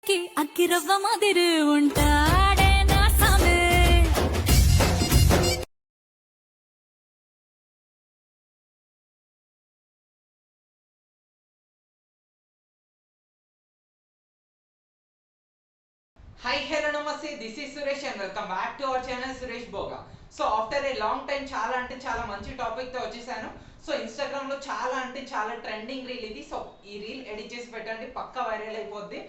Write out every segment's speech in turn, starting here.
అక్కిరవ్వ మాదిరి ఉంటాడే నా సామే. Hi, hello, namaste. This is Suresh and welcome back to our channel Suresh Boga. So after a long time చాలా అంటే చాలా మంచి టాపిక్ తో వచ్చేసాను. సో ఇన్స్టాగ్రామ్ లో చాలా అంటే చాలా ట్రెండింగ్ రీల్ ఇది. సో ఈ రీల్ ఎడిట్ చేసి పెట్టండి, పక్కా వైరల్ అయిపోద్ది.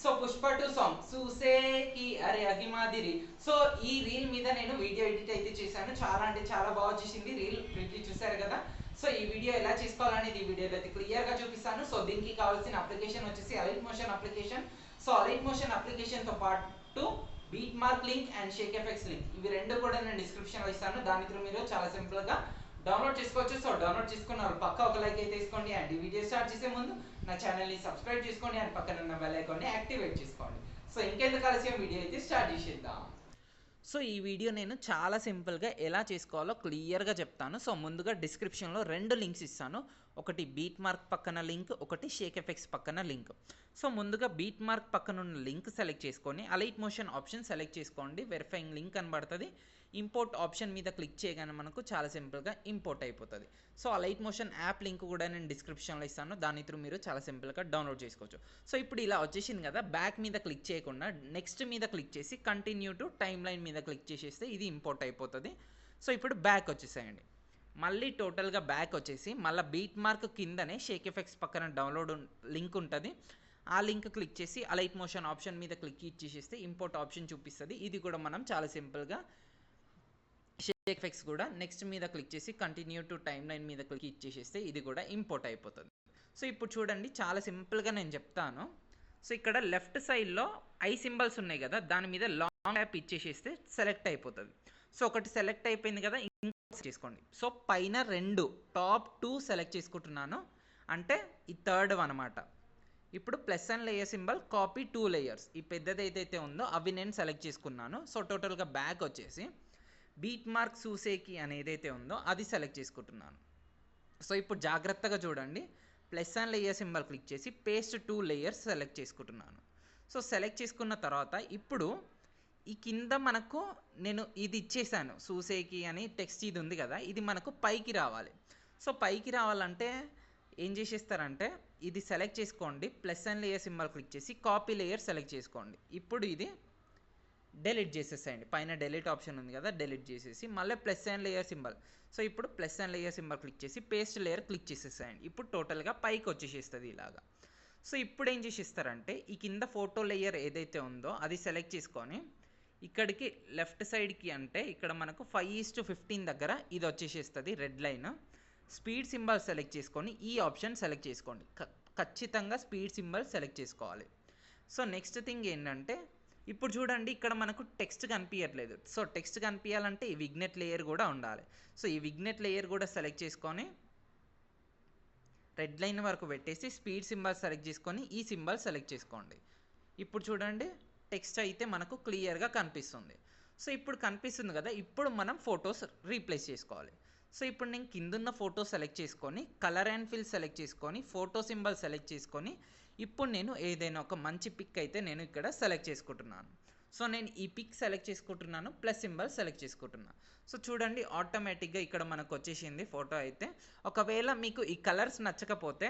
సో పుష్ప 2 సాంగ్ చూసేకి అరే అగిమాదిరి. సో ఈ రీల్ మీద నేను వీడియో ఎడిట్ అయితే చేశాను. చాలా అంటే చాలా బాగా వచ్చేసింది. రీల్ చూసారు కదా. సో ఈ వీడియో ఎలా చేసుకోవాలనేది ఈ వీడియోలో అయితే క్లియర్ గా చూపిస్తాను. సో దీనికి కావాల్సిన అప్లికేషన్ వచ్చేసి alight motion application. So alight motion application తో పాటు beat mark link and Sheikh effects link, ఇవి రెండు కూడా నేను డిస్క్రిప్షన్ లో ఇస్తాను. దాని త్రూ మీరు చాలా సింపుల్ గా డౌన్లోడ్ చేసుకోవచ్చు. సో డౌన్లోడ్ చేసుకున్న వాళ్ళు పక్కా ఒక లైక్ అయితే తీసుకోండి. అండ్ ఈ వీడియో స్టార్ట్ చేసే ముందు నా ఛానల్ ని సబ్స్క్రైబ్ చేసుకోండి అండ్ పక్కన ఉన్న బెల్ ఐకాన్ ని యాక్టివేట్ చేసుకోండి. సో ఇంకెందుకు ఆలస్యం, వీడియో అయితే స్టార్ట్ చేసేద్దాం. సో ఈ వీడియో నేను చాలా సింపుల్గా ఎలా చేసుకోవాలో క్లియర్గా చెప్తాను. సో ముందుగా డిస్క్రిప్షన్లో రెండు లింక్స్ ఇస్తాను. ఒకటి బీట్ మార్క్ పక్కన లింక్, ఒకటి షేక్ ఎఫెక్ట్స్ పక్కన లింక్. సో ముందుగా బీట్ మార్క్ పక్కన ఉన్న లింక్ సెలెక్ట్ చేసుకొని అలైట్ మోషన్ ఆప్షన్ సెలెక్ట్ చేసుకోండి. వెరిఫైయింగ్ లింక్ కనబడుతుంది. ఇంపోర్ట్ ఆప్షన్ మీద క్లిక్ చేయగానే మనకు చాలా సింపుల్గా ఇంపోర్ట్ అయిపోతుంది. So alight motion app link కూడా నేను డిస్క్రిప్షన్లో ఇస్తాను. దాని త్రూ మీరు చాలా సింపుల్గా డౌన్లోడ్ చేసుకోవచ్చు. సో ఇప్పుడు ఇలా వచ్చేసింది కదా, బ్యాక్ మీద క్లిక్ చేయకుండా నెక్స్ట్ మీద క్లిక్ చేసి కంటిన్యూ టు టైమ్ లైన్ మీద క్లిక్ చేసేస్తే ఇది ఇంపోర్ట్ అయిపోతుంది. సో ఇప్పుడు బ్యాక్ వచ్చేసేయండి. మళ్ళీ టోటల్గా బ్యాక్ వచ్చేసి మళ్ళీ బీట్ మార్క్ కిందనే షేక్ ఎఫెక్ట్స్ పక్కన డౌన్లోడ్ లింక్ ఉంటుంది. ఆ లింక్ క్లిక్ చేసి అలైట్ మోషన్ ఆప్షన్ మీద క్లిక్ ఇచ్చేసేస్తే ఇంపోర్ట్ ఆప్షన్ చూపిస్తుంది. ఇది కూడా మనం చాలా సింపుల్గా షేక్ ఎఫెక్ట్స్ కూడా నెక్స్ట్ మీద క్లిక్ చేసి కంటిన్యూ టు టైమ్ లైన్ మీద క్లిక్ ఇచ్చేసేస్తే ఇది కూడా ఇంపోర్ట్ అయిపోతుంది. సో ఇప్పుడు చూడండి, చాలా సింపుల్గా నేను చెప్తాను. సో ఇక్కడ లెఫ్ట్ సైడ్లో ఐ సింబల్స్ ఉన్నాయి కదా, దాని మీద లాంగ్ ట్యాప్ ఇచ్చేసేస్తే సెలెక్ట్ అయిపోతుంది. సో ఒకటి సెలెక్ట్ అయిపోయింది కదా, చేసుకోండి. సో పైన రెండు టాప్ 2 సెలెక్ట్ చేసుకుంటున్నాను, అంటే ఈ థర్డ్ అనమాట. ఇప్పుడు plus and layer symbol copy 2 layers, ఈ పెద్దది ఏదైతే ఉందో అవి నేను సెలెక్ట్ చేసుకున్నాను. సో టోటల్గా బ్యాక్ వచ్చేసి బీట్ మార్క్ చూసేకి అని ఏదైతే ఉందో అది సెలెక్ట్ చేసుకుంటున్నాను. సో ఇప్పుడు జాగ్రత్తగా చూడండి, plus and layer symbol click చేసి పేస్ట్ 2 లేయర్స్ సెలెక్ట్ చేసుకుంటున్నాను. సో సెలెక్ట్ చేసుకున్న తర్వాత ఇప్పుడు ఈ కింద మనకు నేను ఇది ఇచ్చేసాను, చూసేకి అని టెక్స్ట్ ఇది ఉంది కదా, ఇది మనకు పైకి రావాలి. సో పైకి రావాలంటే ఏం చేసేస్తారంటే ఇది సెలెక్ట్ చేసుకోండి, plus and layer symbol click చేసి కాపీ లేయర్ సెలెక్ట్ చేసుకోండి. ఇప్పుడు ఇది డెలీట్ చేసేసేయండి. పైన డెలీట్ ఆప్షన్ ఉంది కదా, డెలీట్ చేసేసి మళ్ళీ plus and layer symbol. So ఇప్పుడు plus and layer symbol click చేసి పేస్ట్ లేయర్ క్లిక్ చేసేసేయండి. ఇప్పుడు టోటల్గా పైకి వచ్చేసేస్తుంది ఇలాగా. సో ఇప్పుడు ఏం చేసేస్తారంటే ఈ కింద ఫోటో లేయర్ ఏదైతే ఉందో అది సెలెక్ట్ చేసుకొని ఇక్కడికి లెఫ్ట్ సైడ్కి, అంటే ఇక్కడ మనకు 5:15 దగ్గర ఇది వచ్చేసేస్తుంది red line. Speed symbol select చేసుకొని ఈ ఆప్షన్ సెలెక్ట్ చేసుకోండి. ఖచ్చితంగా స్పీడ్ సింబల్ సెలెక్ట్ చేసుకోవాలి. సో నెక్స్ట్ థింగ్ ఏంటంటే ఇప్పుడు చూడండి, ఇక్కడ మనకు టెక్స్ట్ కనిపించట్లేదు. సో టెక్స్ట్ కనిపించాలంటే ఈ విగ్నెట్ లేయర్ కూడా ఉండాలి. సో ఈ విగ్నెట్ లేయర్ కూడా సెలెక్ట్ చేసుకొని రెడ్ లైన్ వరకు పెట్టేసి స్పీడ్ సింబల్ సెలెక్ట్ చేసుకొని ఈ సింబల్ సెలెక్ట్ చేసుకోండి. ఇప్పుడు చూడండి, టెక్స్ట్ అయితే మనకు క్లియర్గా కనిపిస్తుంది. సో ఇప్పుడు కనిపిస్తుంది కదా, ఇప్పుడు మనం ఫొటోస్ రీప్లేస్ చేసుకోవాలి. సో ఇప్పుడు నేను కిందున్న ఫోటో సెలెక్ట్ చేసుకొని కలర్ అండ్ ఫిల్ సెలెక్ట్ చేసుకొని ఫోటో సింబల్ సెలెక్ట్ చేసుకొని ఇప్పుడు నేను ఏదైనా ఒక మంచి పిక్ అయితే నేను ఇక్కడ సెలెక్ట్ చేసుకుంటున్నాను. సో నేను ఈ పిక్ సెలెక్ట్ చేసుకుంటున్నాను, ప్లస్ సింబల్ సెలెక్ట్ చేసుకుంటున్నాను. సో చూడండి, ఆటోమేటిక్గా ఇక్కడ మనకు వచ్చేసింది ఫోటో అయితే. ఒకవేళ మీకు ఈ కలర్స్ నచ్చకపోతే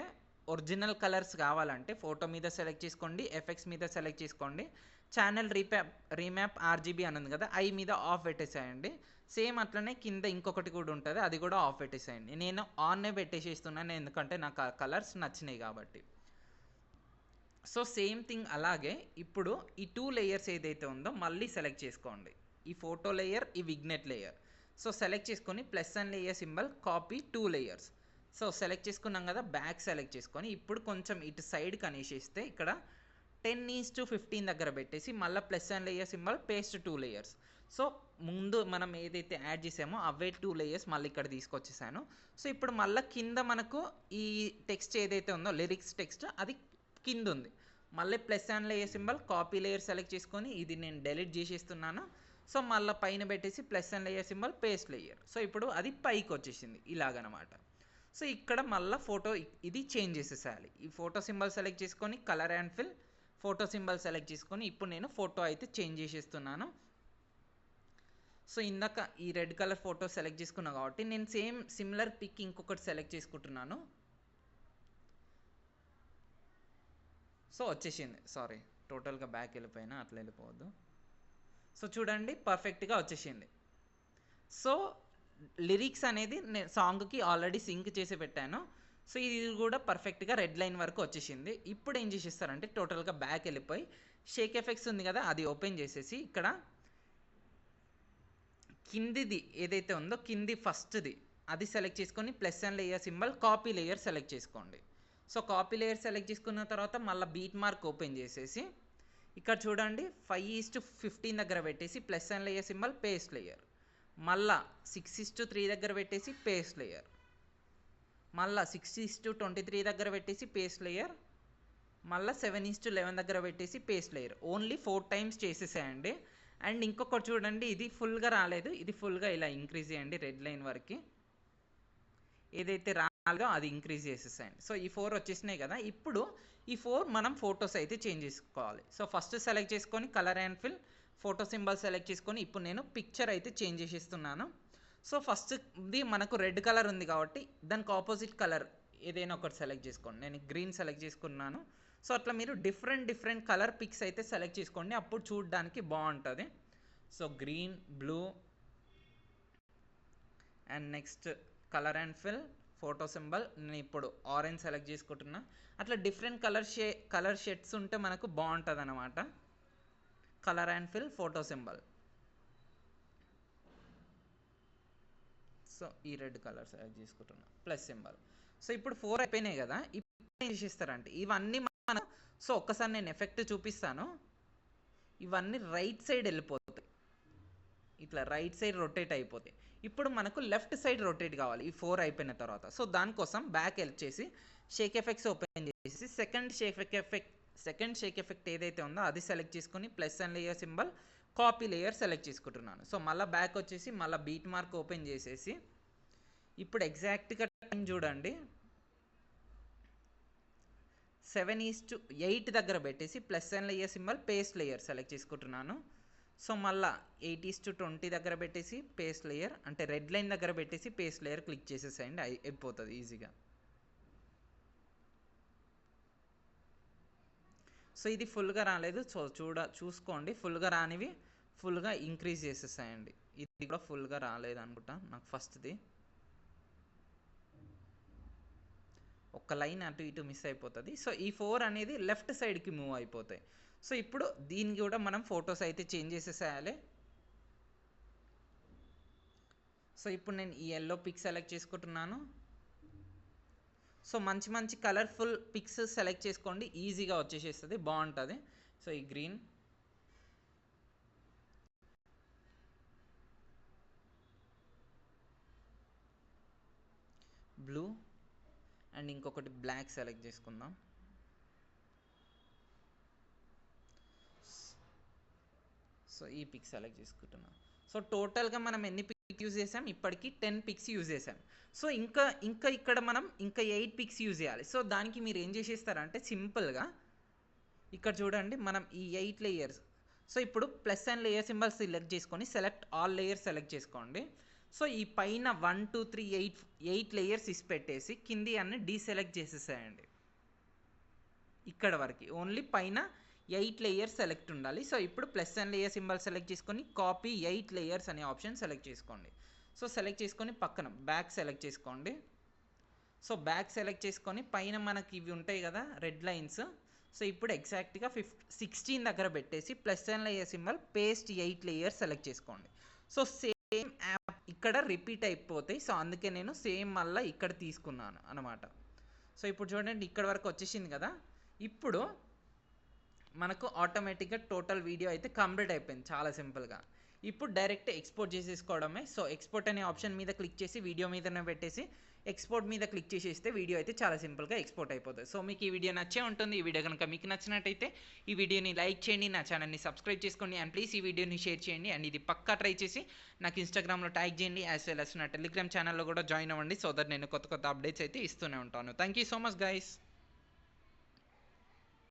ఒరిజినల్ కలర్స్ కావాలంటే ఫోటో మీద సెలెక్ట్ చేసుకోండి, ఎఫెక్ట్స్ మీద సెలెక్ట్ చేసుకోండి, ఛానల్ రీమ్యాప్ RGB అని ఉంది కదా, ఐ మీద ఆఫ్ పెట్టేసేయండి. సేమ్ అట్లనే కింద ఇంకొకటి కూడా ఉంటుంది, అది కూడా ఆఫ్ పెట్టేసేయండి. నేను ఆన్నే పెట్టేసేస్తున్నాను ఎందుకంటే నాకు ఆ కలర్స్ నచ్చినాయి కాబట్టి. సో సేమ్ థింగ్ అలాగే ఇప్పుడు ఈ 2 లేయర్స్ ఏదైతే ఉందో మళ్ళీ సెలెక్ట్ చేసుకోండి, ఈ ఫోటో లేయర్, ఈ విగ్నెట్ లేయర్. సో సెలెక్ట్ చేసుకొని plus and layer symbol copy 2 layers. So select చేసుకున్నాం కదా, బ్యాక్ సెలెక్ట్ చేసుకొని ఇప్పుడు కొంచెం ఇటు సైడ్ కనేసేస్తే ఇక్కడ 10:15 దగ్గర పెట్టేసి మళ్ళీ plus and layer symbol paste 2 layers. So ముందు మనం ఏదైతే యాడ్ చేసామో అవే 2 లేయర్స్ మళ్ళీ ఇక్కడ తీసుకొచ్చేసాను. సో ఇప్పుడు మళ్ళీ కింద మనకు ఈ టెక్స్ట్ ఏదైతే ఉందో లిరిక్స్ టెక్స్ట్ అది కింద ఉంది. మళ్ళీ plus and layer symbol copy layer select చేసుకొని ఇది నేను డెలీట్ చేసేస్తున్నాను. సో మళ్ళీ పైన పెట్టేసి plus and layer symbol paste layer. So ఇప్పుడు అది పైకి వచ్చేసింది ఇలాగనమాట. సో ఇక్కడ మళ్ళీ ఫోటో ఇది చేంజ్ చేసేసేయాలి. ఈ ఫోటో సింబల్ సెలెక్ట్ చేసుకొని colour and fill photo symbol select చేసుకొని ఇప్పుడు నేను ఫోటో అయితే చేంజ్ చేసేస్తున్నాను. సో ఇందాక ఈ రెడ్ కలర్ ఫోటో సెలెక్ట్ చేసుకున్నా కాబట్టి నేను సేమ్ సిమిలర్ పిక్ ఇంకొకటి సెలెక్ట్ చేసుకుంటున్నాను. సో వచ్చేసింది, సారీ టోటల్గా బ్యాక్ వెళ్ళిపోయినా, అట్లా వెళ్ళిపోవద్దు. సో చూడండి పర్ఫెక్ట్గా వచ్చేసింది. సో లిరిక్స్ అనేది నేను సాంగ్కి ఆల్రెడీ సింక్ చేసి పెట్టాను. సో ఇది కూడా పర్ఫెక్ట్గా రెడ్ లైన్ వరకు వచ్చేసింది. ఇప్పుడు ఏం చేసేస్తారంటే టోటల్గా బ్యాక్ వెళ్ళిపోయి షేక్ ఎఫెక్ట్స్ ఉంది కదా, అది ఓపెన్ చేసేసి ఇక్కడ కిందిది ఏదైతే ఉందో కింది ఫస్ట్ది అది సెలెక్ట్ చేసుకొని plus and layer symbol copy layer select చేసుకోండి. సో కాపీ లేయర్ సెలెక్ట్ చేసుకున్న తర్వాత మళ్ళీ బీట్ మార్క్ ఓపెన్ చేసేసి ఇక్కడ చూడండి 5:15 దగ్గర పెట్టేసి plus and layer symbol paste layer, మళ్ళా 6:3 దగ్గర పెట్టేసి పేస్ట్ లేయర్, మళ్ళీ 6:23 దగ్గర పెట్టేసి పేస్ట్ లేయర్, మళ్ళీ 7:11 దగ్గర పెట్టేసి పేస్ట్ లేయర్. ఓన్లీ 4 టైమ్స్ చేసేసేయండి. అండ్ ఇంకొకటి చూడండి, ఇది ఫుల్గా రాలేదు, ఇది ఫుల్గా ఇలా ఇంక్రీజ్ చేయండి రెడ్ లైన్ వరకు. ఏదైతే రాలేదో అది ఇంక్రీజ్ చేసేసేయండి. సో ఈ 4 వచ్చేసినాయి కదా. ఇప్పుడు ఈ 4 మనం ఫొటోస్ అయితే చేంజ్ చేసుకోవాలి. సో ఫస్ట్ సెలెక్ట్ చేసుకొని colour and fill photo symbol select చేసుకొని ఇప్పుడు నేను పిక్చర్ అయితే చేంజ్ చేసేస్తున్నాను. సో ఫస్ట్ది మనకు రెడ్ కలర్ ఉంది కాబట్టి దానికి ఆపోజిట్ కలర్ ఏదైనా ఒకటి సెలెక్ట్ చేసుకోండి. నేను గ్రీన్ సెలెక్ట్ చేసుకున్నాను. సో అట్లా మీరు డిఫరెంట్ కలర్ పిక్స్ అయితే సెలెక్ట్ చేసుకోండి, అప్పుడు చూడడానికి బాగుంటుంది. So green, blue and next colour and fill photo symbol నేను ఇప్పుడు ఆరెంజ్ సెలెక్ట్ చేసుకుంటున్నా. అట్లా డిఫరెంట్ కలర్ షేడ్స్ ఉంటే మనకు బాగుంటుంది అన్నమాట. Colour and fill photo symbol. So ఈ రెడ్ కలర్ సెలెక్ట్ చేసుకుంటున్నా ప్లస్ సింబల్. సో ఇప్పుడు 4 అయిపోయినాయి కదా. ఇప్పుడు ఏం చేసేస్తారంటే ఇవన్నీ మనం, సో ఒక్కసారి నేను ఎఫెక్ట్ చూపిస్తాను. ఇవన్నీ రైట్ సైడ్ వెళ్ళిపోతాయి, ఇట్లా రైట్ సైడ్ రొటేట్ అయిపోతాయి. ఇప్పుడు మనకు లెఫ్ట్ సైడ్ రొటేట్ కావాలి ఈ 4 అయిపోయిన తర్వాత. సో దానికోసం బ్యాక్ హెల్ప్ చేసి షేక్ ఎఫెక్ట్స్ ఓపెన్ చేసి సెకండ్ షేక్ ఎఫెక్ట్ ఏదైతే ఉందో అది సెలెక్ట్ చేసుకొని plus and layer symbol copy layer select చేసుకుంటున్నాను. సో మళ్ళీ బ్యాక్ వచ్చేసి మళ్ళీ బీట్ మార్క్ ఓపెన్ చేసేసి ఇప్పుడు ఎగ్జాక్ట్గా టైం చూడండి 7:8 దగ్గర పెట్టేసి plus and layer symbol paste layer select చేసుకుంటున్నాను. సో మళ్ళీ 8:20 దగ్గర పెట్టేసి పేస్ట్ లేయర్, అంటే రెడ్ లైన్ దగ్గర పెట్టేసి పేస్ట్ లేయర్ క్లిక్ చేసేసేయండి, అయిపోతుంది ఈజీగా. సో ఇది ఫుల్గా రాలేదు, సో చూసుకోండి. ఫుల్గా రానివి ఫుల్గా ఇంక్రీజ్ చేసేసాయండి. ఇది కూడా ఫుల్గా రాలేదు అనుకుంటా నాకు ఫస్ట్ది. ఒక లైన్ అటు ఇటు మిస్ అయిపోతుంది. సో ఈ 4 అనేది లెఫ్ట్ సైడ్కి మూవ్ అయిపోతాయి. సో ఇప్పుడు దీనికి కూడా మనం ఫొటోస్ అయితే చేంజ్ చేసేసేయాలి. సో ఇప్పుడు నేను ఈ ఎల్లో పిక్ సెలెక్ట్ చేసుకుంటున్నాను. సో మంచి కలర్ఫుల్ పిక్స్ సెలెక్ట్ చేసుకోండి, ఈజీగా వచ్చేసేస్తుంది, బాగుంటుంది. సో ఈ గ్రీన్, బ్లూ అండ్ ఇంకొకటి బ్లాక్ సెలెక్ట్ చేసుకుందాం. సో ఈ పిక్ సెలెక్ట్ చేసుకుంటున్నాం. సో టోటల్గా మనం ఎన్ని పిక్స్ యూజ్ చేసాం, ఇప్పటికి 10 పిక్స్ యూజ్ చేసాం. సో ఇంకా ఇక్కడ మనం ఇంకా 8 పిక్స్ యూజ్ చేయాలి. సో దానికి మీరు ఏం చేసేస్తారంటే సింపుల్గా ఇక్కడ చూడండి, మనం ఈ 8 లేయర్స్, సో ఇప్పుడు plus and layer symbol select చేసుకొని సెలెక్ట్ ఆల్ లేయర్స్ సెలెక్ట్ చేసుకోండి. సో ఈ పైన 1 2 3 8 లేయర్స్ ఇసి పెట్టేసి కింది అన్ని డీసెలెక్ట్ చేసేసేయండి. ఇక్కడ వరకు ఓన్లీ పైన 8 లేయర్స్ సెలెక్ట్ ఉండాలి. సో ఇప్పుడు plus and layer symbol select చేసుకొని కాపీ 8 లేయర్స్ అనే ఆప్షన్ సెలెక్ట్ చేసుకోండి. సో సెలెక్ట్ చేసుకొని పక్కన బ్యాక్ సెలెక్ట్ చేసుకోండి. సో బ్యాక్ సెలెక్ట్ చేసుకొని పైన మనకి ఇవి ఉంటాయి కదా రెడ్ లైన్స్. సో ఇప్పుడు ఎగ్జాక్ట్గా 16 దగ్గర పెట్టేసి plus and layer symbol paste 8 layers select చేసుకోండి. సో సేమ్ యాప్ ఇక్కడ రిపీట్ అయిపోతాయి. సో అందుకే నేను సేమ్ మళ్ళీ ఇక్కడ తీసుకున్నాను అనమాట. సో ఇప్పుడు చూడండి ఇక్కడ వరకు వచ్చేసింది కదా. ఇప్పుడు మనకు ఆటోమేటిక్గా టోటల్ వీడియో అయితే కంప్లీట్ అయిపోయింది చాలా సింపుల్గా. ఇప్పుడు డైరెక్ట్ ఎక్స్పోర్ట్ చేసేసుకోవడమే. సో ఎక్స్పోర్ట్ అనే ఆప్షన్ మీద క్లిక్ చేసి వీడియో మీదనే పెట్టేసి ఎక్స్పోర్ట్ మీద క్లిక్ చేసేస్తే వీడియో అయితే చాలా సింపుల్గా ఎక్స్పోర్ట్ అయిపోతుంది. సో మీకు ఈ వీడియో నచ్చే ఉంటుంది. ఈ వీడియో కనుక మీకు నచ్చినట్టయితే ఈ వీడియోని లైక్ చేయండి, నా ఛానల్ని సబ్స్క్రైబ్ చేసుకోండి అండ్ ప్లీజ్ ఈ వీడియోని షేర్ చేయండి. అండ్ ఇది పక్కా ట్రై చేసి నాకు ఇన్స్టాగ్రామ్లో ట్యాగ్ చేయండి, యాజ్ వెల్ as నా టెలిగ్రామ్ ఛానల్లో కూడా జాయిన్ అవ్వండి. సో దట్ నేను కొత్త అప్డేట్స్ అయితే ఇస్తూనే ఉంటాను. Thank you so much guys.